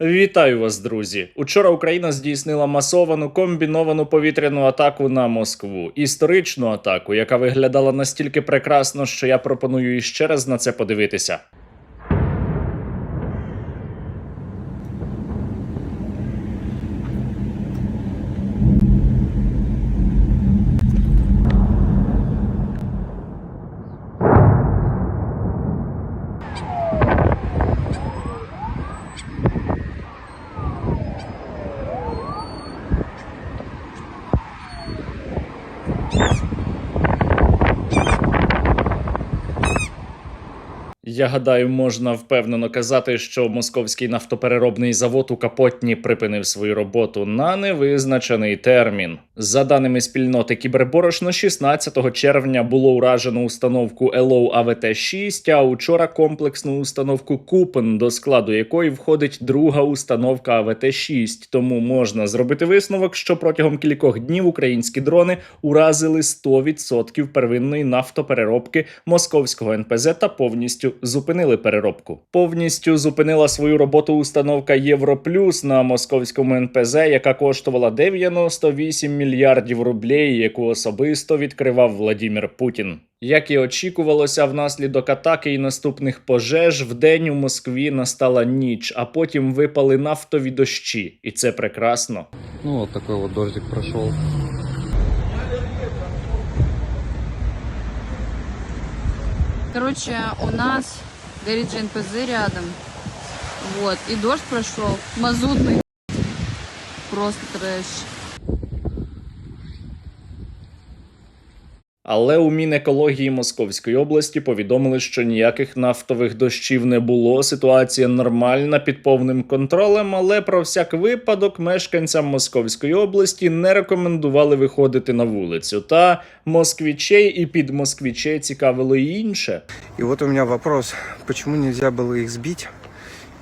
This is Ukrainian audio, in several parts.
Вітаю вас, друзі! Учора Україна здійснила масовану комбіновану повітряну атаку на Москву. Історичну атаку, яка виглядала настільки прекрасно, що я пропоную іще раз на це подивитися. Я гадаю, можна впевнено казати, що московський нафтопереробний завод у Капотні припинив свою роботу на невизначений термін. За даними спільноти Кіберборошно, 16 червня було уражено установку ЕЛОУ АВТ-6, а учора комплексну установку Купен, до складу якої входить друга установка АВТ-6. Тому можна зробити висновок, що протягом кількох днів українські дрони уразили 100% первинної нафтопереробки московського НПЗ та повністю зупинили переробку. Повністю зупинила свою роботу установка Європлюс на московському НПЗ, яка коштувала 98 мільярдів рублей, яку особисто відкривав Владимир Путін. Як і очікувалося, внаслідок атаки і наступних пожеж вдень у Москві настала ніч, а потім випали нафтові дощі. І це прекрасно. Ну, вот такой вот дождик прошел. Короче, у нас горит же НПЗ рядом. Вот. И дождь прошел. Мазутный. Просто трэш. Але у Мінекології Московської області повідомили, що ніяких нафтових дощів не було, ситуація нормальна, під повним контролем, але про всяк випадок мешканцям Московської області не рекомендували виходити на вулицю. Та москвичей і підмосквичей цікавило і інше. И вот у меня вопрос, почему нельзя было их сбить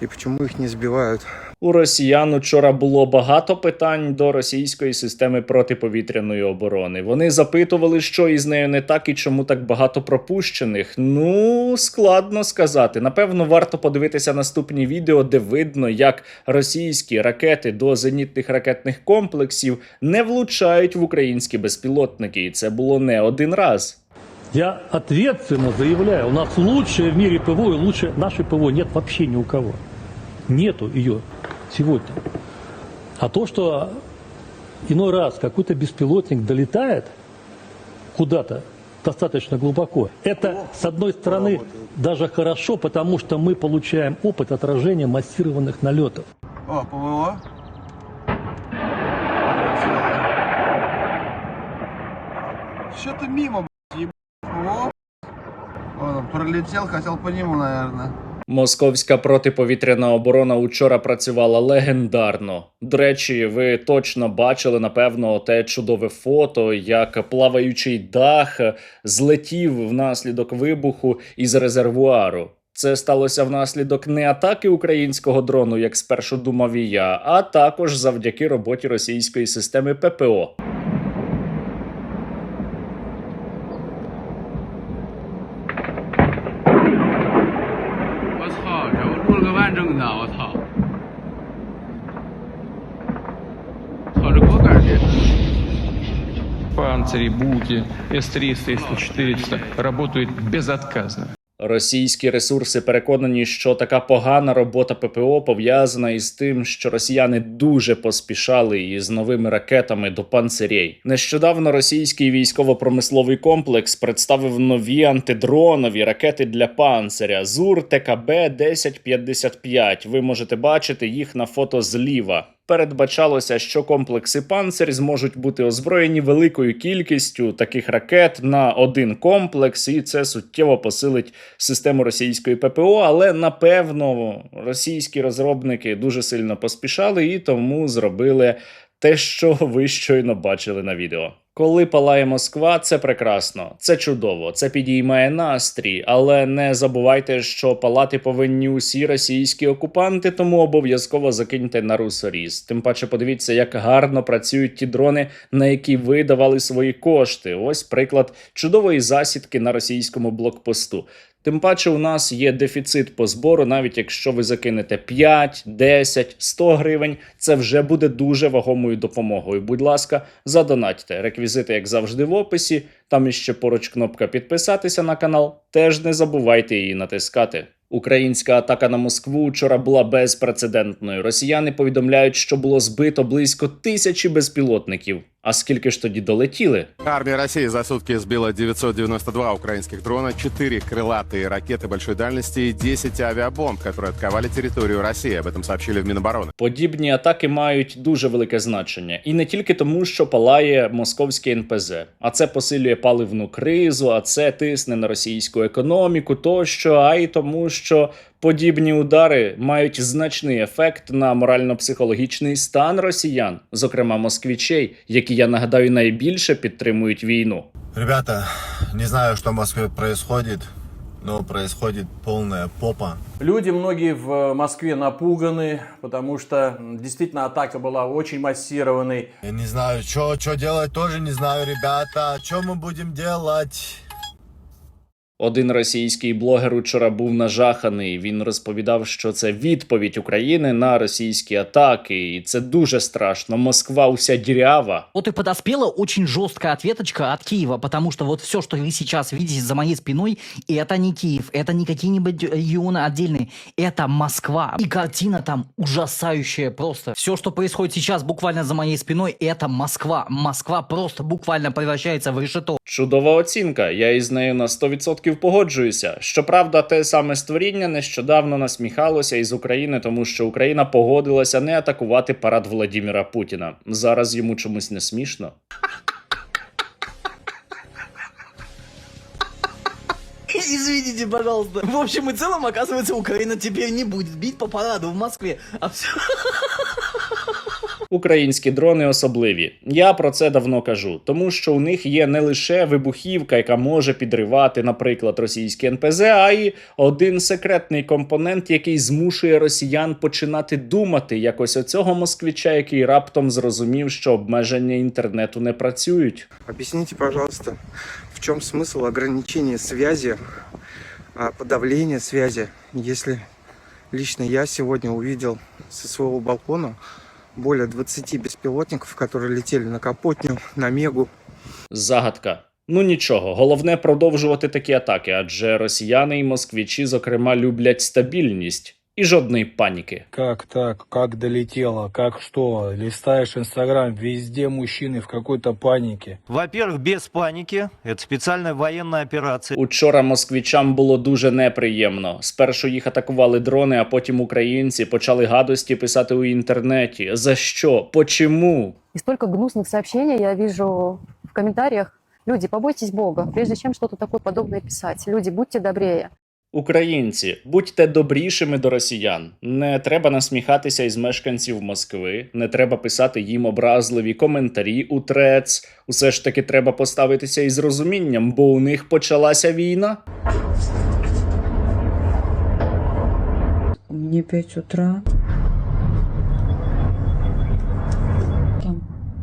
и почему их не сбивают? У росіян учора було багато питань до російської системи протиповітряної оборони. Вони запитували, що із нею не так і чому так багато пропущених. Ну, складно сказати. Напевно, варто подивитися наступні відео, де видно, як російські ракети до зенітних ракетних комплексів не влучають в українські безпілотники. І це було не один раз. Я ответственно заявляю, у нас лучшее в мире ПВО, и лучше нашей ПВО нет вообще ни у кого. Нету ее сегодня. А то, что иной раз какой-то беспилотник долетает куда-то достаточно глубоко, это, с одной стороны, даже хорошо, потому что мы получаем опыт отражения массированных налетов. О, ПВО? Что-то мимо, ПВО. Он пролетел, хотел по нему, наверное. Московська протиповітряна оборона учора працювала легендарно. До речі, ви точно бачили, напевно, те чудове фото, як плаваючий дах злетів внаслідок вибуху із резервуару. Це сталося внаслідок не атаки українського дрону, як спершу думав і я, а також завдяки роботі російської системи ППО. Панцири, Буки, С-300, С-400 работают безотказно. Російські ресурси переконані, що така погана робота ППО пов'язана із тим, що росіяни дуже поспішали із новими ракетами до панцирей. Нещодавно російський військово-промисловий комплекс представив нові антидронові ракети для панциря ЗУР ТКБ-1055. Ви можете бачити їх на фото зліва. Передбачалося, що комплекси «Панцирь» зможуть бути озброєні великою кількістю таких ракет на один комплекс, і це суттєво посилить систему російської ППО, але, напевно, російські розробники дуже сильно поспішали і тому зробили те, що ви щойно бачили на відео. Коли палає Москва, це прекрасно, це чудово, це підіймає настрій, але не забувайте, що палати повинні усі російські окупанти, тому обов'язково закиньте на русоріз. Тим паче подивіться, як гарно працюють ті дрони, на які ви давали свої кошти. Ось приклад чудової засідки на російському блокпосту. Тим паче у нас є дефіцит по збору, навіть якщо ви закинете 5, 10, 100 гривень, це вже буде дуже вагомою допомогою. Будь ласка, задонатьте. Реквізити, як завжди, в описі. Там іще поруч кнопка «Підписатися на канал». Теж не забувайте її натискати. Українська атака на Москву вчора була безпрецедентною. Росіяни повідомляють, що було збито близько 1000 безпілотників. А скільки ж тоді долетіли? Армия России за сутки сбила 992 украинских дрона, 4 крылатые ракеты большой дальности и 10 авиабомб, которые атаковали территорию России. Об этом сообщили в Минобороны. Подібні атаки мають дуже велике значення. І не тільки тому, що палає московське НПЗ. А це посилює паливну кризу, а це тисне на російську економіку тощо, а й тому, що подібні удари мають значний ефект на морально-психологічний стан росіян, зокрема москвичей, які, я нагадаю, найбільше підтримують війну. Ребята, не знаю, что в Москве происходит, но происходит полная попа. Люди многие в Москве напуганы, потому что действительно атака была очень массированной. Я не знаю, что делать, тоже не знаю, ребята. Что мы будем делать? Один російський блогер учора був нажаханий. Він розповідав, що це відповідь України на російські атаки. І це дуже страшно. Москва уся дірява. Вот и подоспела очень жесткая ответочка от Киева, потому что вот все, что вы сейчас видите за моей спиной, это не Киев, это не какие-нибудь регионы отдельные, это Москва. И картина там ужасающая просто. Все, что происходит сейчас буквально за моей спиной, это Москва. Москва просто буквально превращается в решето. Чудова оцінка, я із нею на 100% погоджуюся. Щоправда, те саме створіння нещодавно насміхалося із України, тому що Україна погодилася не атакувати парад Владіміра Путіна. Зараз йому чомусь не смішно. Извините, пожалуйста. В общем и целом, оказывается, Украина теперь не будет бить по параду в Москве, а все... Українські дрони особливі. Я про це давно кажу, тому що у них є не лише вибухівка, яка може підривати, наприклад, російські НПЗ, а й один секретний компонент, який змушує росіян починати думати, як ось оцього москвича, який раптом зрозумів, що обмеження інтернету не працюють. Объясните, пожалуйста, в чем смысл ограничения связи, подавления связи, если лично я сегодня увидел со своего балкона более 20 беспилотников, которые летели на Капотню, на Мегу. Загадка. Ну нічого, головне продовжувати такі атаки, адже росіяни і москвичі, зокрема, люблять стабільність і жодної паніки. Как так? Как долетело? Как что? Листаешь Инстаграм, везде мужчины в какой-то панике. Во-первых, без паники. Это специальная военная операция. Учора москвичам було дуже неприємно. Спершу їх атакували дрони, а потім українці почали гадості писати у інтернеті. За що? Почему? И столько гнусных сообщений я вижу в комментариях. Люди, побойтесь Бога, прежде чем что-то такое подобное писать. Люди, будьте добрее. Українці, будьте добрішими до росіян. Не треба насміхатися із мешканців Москви, не треба писати їм образливі коментарі у трец. Усе ж таки треба поставитися із розумінням, бо у них почалася війна. Мне 5 утра.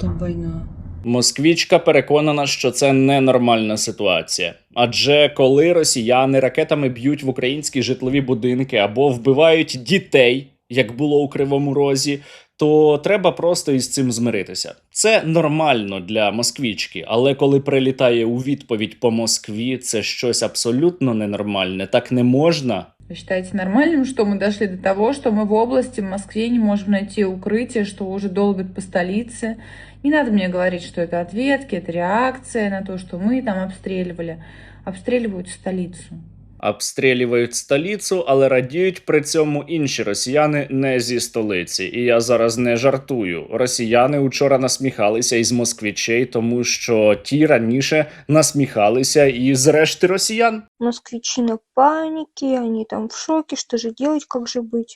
Там война. Москвічка переконана, що це ненормальна ситуація. Адже коли росіяни ракетами б'ють в українські житлові будинки або вбивають дітей, як було у Кривому Розі, то треба просто із цим змиритися. Це нормально для москвічки, але коли прилітає у відповідь по Москві, це щось абсолютно ненормальне. Так не можна. Вы считаете нормальным, что мы дошли до того, что мы в области, в Москве не можем найти укрытие, что уже долбят по столице? Не надо мне говорить, что это ответки, это реакция на то, что мы там обстреливали. Обстреливают столицу. Обстрілюють столицю, але радіють при цьому інші росіяни не зі столиці. І я зараз не жартую. Росіяни учора насміхалися із москвичей, тому що ті раніше насміхалися із решти росіян. Москвичи на панике, они там в шоке, что же делать, как же быть.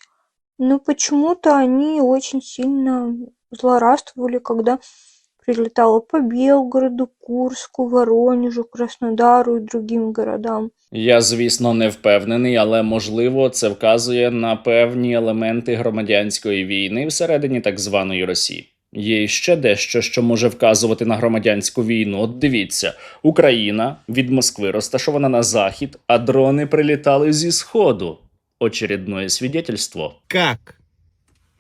Но почему-то они очень сильно злорадствовали, когда прилетало по Белгороду, Курску, Воронежу, Краснодару и другим городам. Я, звісно, не впевнений, але, можливо, це вказує на певні елементи громадянської війни всередині так званої Росії. Є ще дещо, що може вказувати на громадянську війну. От дивіться, Україна від Москви розташована на захід, а дрони прилітали зі сходу. Очередное свидетельство. Как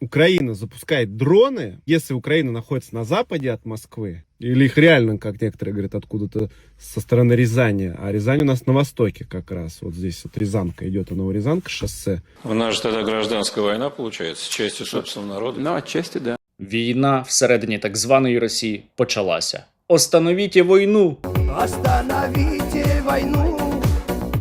Украина запускает дроны, если Украина находится на западе от Москвы, или их реально, как некоторые говорят, откуда-то со стороны Рязани, а Рязань у нас на востоке как раз, вот здесь вот Рязанка идет, а Новорязанка шоссе. У нас же тогда гражданская война получается, с частью собственного народа. Ну, отчасти, да. Війна всередині так званої Росії почалася. Остановіть війну! Остановите войну!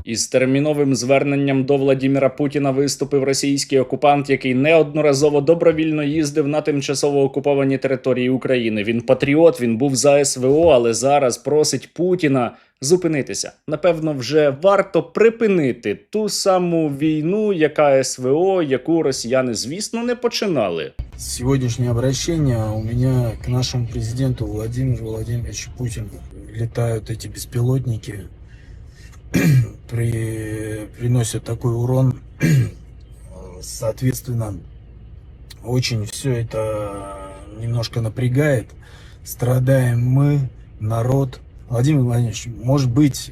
Із терміновим зверненням до Владіміра Путіна виступив російський окупант, який неодноразово добровільно їздив на тимчасово окуповані території України. Він патріот, він був за СВО, але зараз просить Путіна зупинитися. Напевно, вже варто припинити ту саму війну, яка СВО, яку росіяни, звісно, не починали. Сегодняшнее обращение у меня к нашему президенту Владимиру Владимировичу Путину. Летают эти беспилотники, приносят такой урон, соответственно, очень все это немножко напрягает. Страдаем мы, народ. Владимир Владимирович, может быть,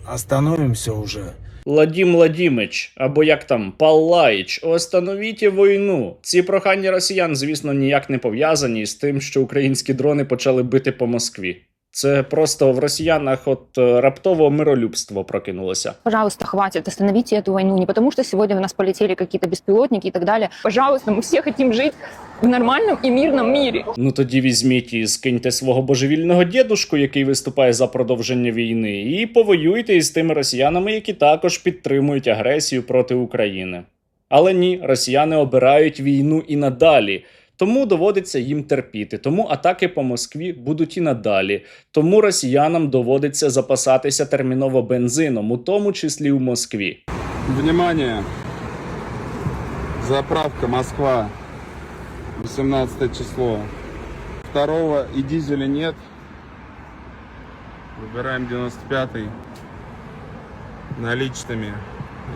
остановимся уже? Владім Владімич, або як там, Паллаїч, остановіть війну. Ці прохання росіян, звісно, ніяк не пов'язані з тим, що українські дрони почали бити по Москві. Це просто в росіянах раптово миролюбство прокинулося. Пожалуйста, хватит, остановите эту войну. Не потому, что сегодня у нас полетели какие-то беспилотники и так далее. Пожалуйста, мы все хотим жить в нормальном и мирном мире. Ну тоді візьміть і скиньте свого божевільного дєдушку, який виступає за продовження війни, і повоюйте із тими росіянами, які також підтримують агресію проти України. Але ні, росіяни обирають війну і надалі. Тому доводиться їм терпіти, тому атаки по Москві будуть і надалі. Тому росіянам доводиться запасатися терміново бензином, у тому числі у Москві. Внимание! Заправка Москва, 18 число. Второго и дизеля нет. Выбираем 95-й наличными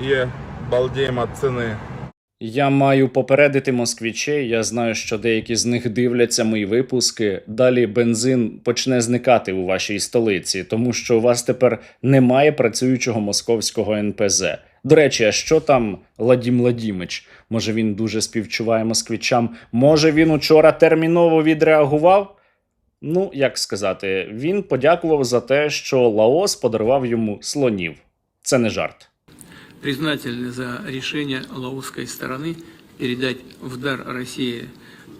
и балдеем от цены. Я маю попередити москвичей, я знаю, що деякі з них дивляться мої випуски. Далі бензин почне зникати у вашій столиці, тому що у вас тепер немає працюючого московського НПЗ. До речі, а що там Владім Владімич? Може він дуже співчуває москвичам? Може він учора терміново відреагував? Ну, як сказати, він подякував за те, що Лаос подарував йому слонів. Це не жарт. Признательны за решение лаосской стороны передать в дар России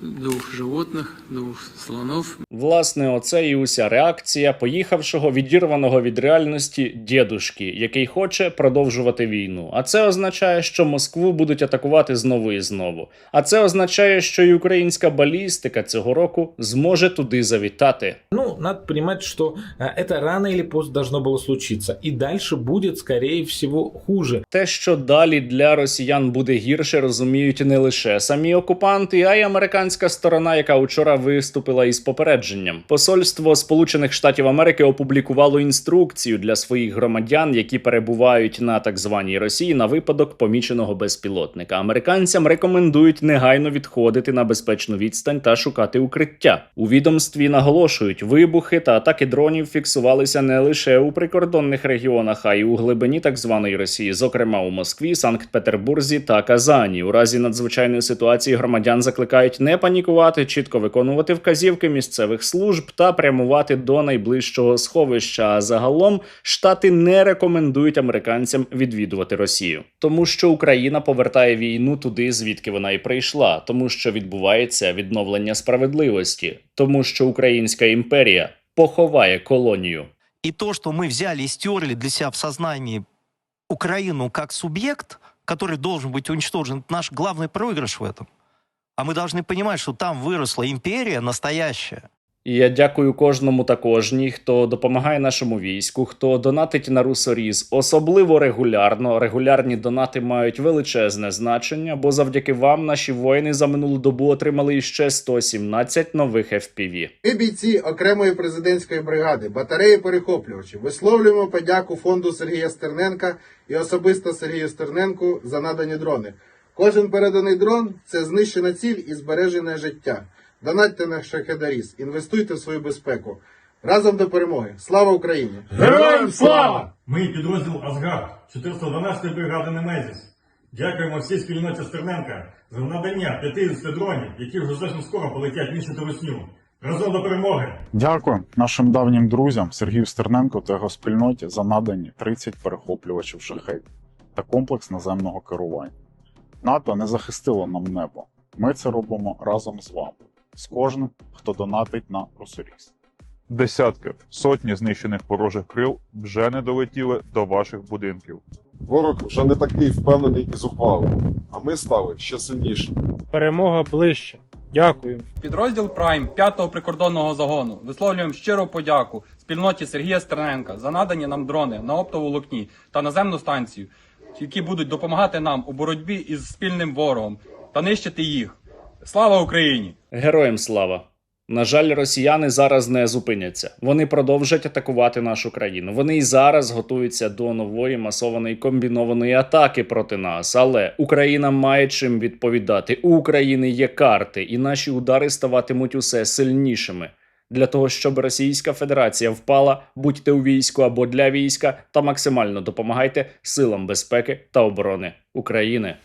2 животных, 2 слонов. Власне, оце і уся реакція поїхавшого, відірваного від реальності дєдушки, який хоче продовжувати війну. А це означає, що Москву будуть атакувати знову і знову. А це означає, що і українська балістика цього року зможе туди завітати. Ну, надо понимать, что это рано или поздно должно было случиться. И дальше будет, скорее всего, хуже. Те, що далі для росіян буде гірше, розуміють не лише самі окупанти, а й американська сторона, яка учора виступила із попередженням. Посольство Сполучених Штатів Америки опублікувало інструкцію для своїх громадян, які перебувають на так званій Росії на випадок поміченого безпілотника. Американцям рекомендують негайно відходити на безпечну відстань та шукати укриття. У відомстві наголошують, вибухи та атаки дронів фіксувалися не лише у прикордонних регіонах, а й у глибині так званої Росії, зокрема у Москві, Санкт-Петербурзі та Казані. У разі надзвичайної ситуації громадян закликають не панікувати, чітко виконувати вказівки місцевих служб та прямувати до найближчого сховища. А загалом Штати не рекомендують американцям відвідувати Росію. Тому що Україна повертає війну туди, звідки вона і прийшла. Тому що відбувається відновлення справедливості. Тому що Українська імперія поховає колонію. И то, что мы взяли и стерли для себя в сознании Украину как субъект, который должен быть уничтожен, это наш главный проигрыш в этом. А мы должны понимать, что там выросла империя настоящая. І я дякую кожному та кожній, хто допомагає нашому війську, хто донатить на Русоріз. Особливо регулярно. Регулярні донати мають величезне значення, бо завдяки вам наші воїни за минулу добу отримали іще 117 нових FPV. Ми, бійці окремої президентської бригади, батареї перехоплювачів, висловлюємо подяку фонду Сергія Стерненка і особисто Сергію Стерненку за надані дрони. Кожен переданий дрон – це знищена ціль і збережене життя. Донатьте на Шахедаріс, інвестуйте в свою безпеку. Разом до перемоги. Слава Україні! Героям слава! Ми підрозділ Асгард 412-ї бригади Немезіс. Дякуємо всій спільноті Стерненка за надання 50 дронів, які вже зовсім скоро полетять нищити русню. Разом до перемоги! Дякую нашим давнім друзям Сергію Стерненку та його спільноті за надані 30 перехоплювачів шахедів та комплекс наземного керування. НАТО не захистило нам небо. Ми це робимо разом з вами, з кожним, хто донатить на Русоріс. Десятки, сотні знищених ворожих крил вже не долетіли до ваших будинків. Ворог вже не такий впевнений і зухвалий, а ми стали ще сильніші. Перемога ближче. Дякую. Підрозділ Прайм 5-го прикордонного загону висловлюємо щиру подяку спільноті Сергія Стерненка за надані нам дрони на оптоволокні та наземну станцію, які будуть допомагати нам у боротьбі із спільним ворогом та нищити їх. Слава Україні! Героям слава! На жаль, росіяни зараз не зупиняться. Вони продовжать атакувати нашу країну. Вони і зараз готуються до нової масованої комбінованої атаки проти нас. Але Україна має чим відповідати. У України є карти, і наші удари ставатимуть усе сильнішими. Для того, щоб Російська Федерація впала, будьте у війську або для війська та максимально допомагайте силам безпеки та оборони України.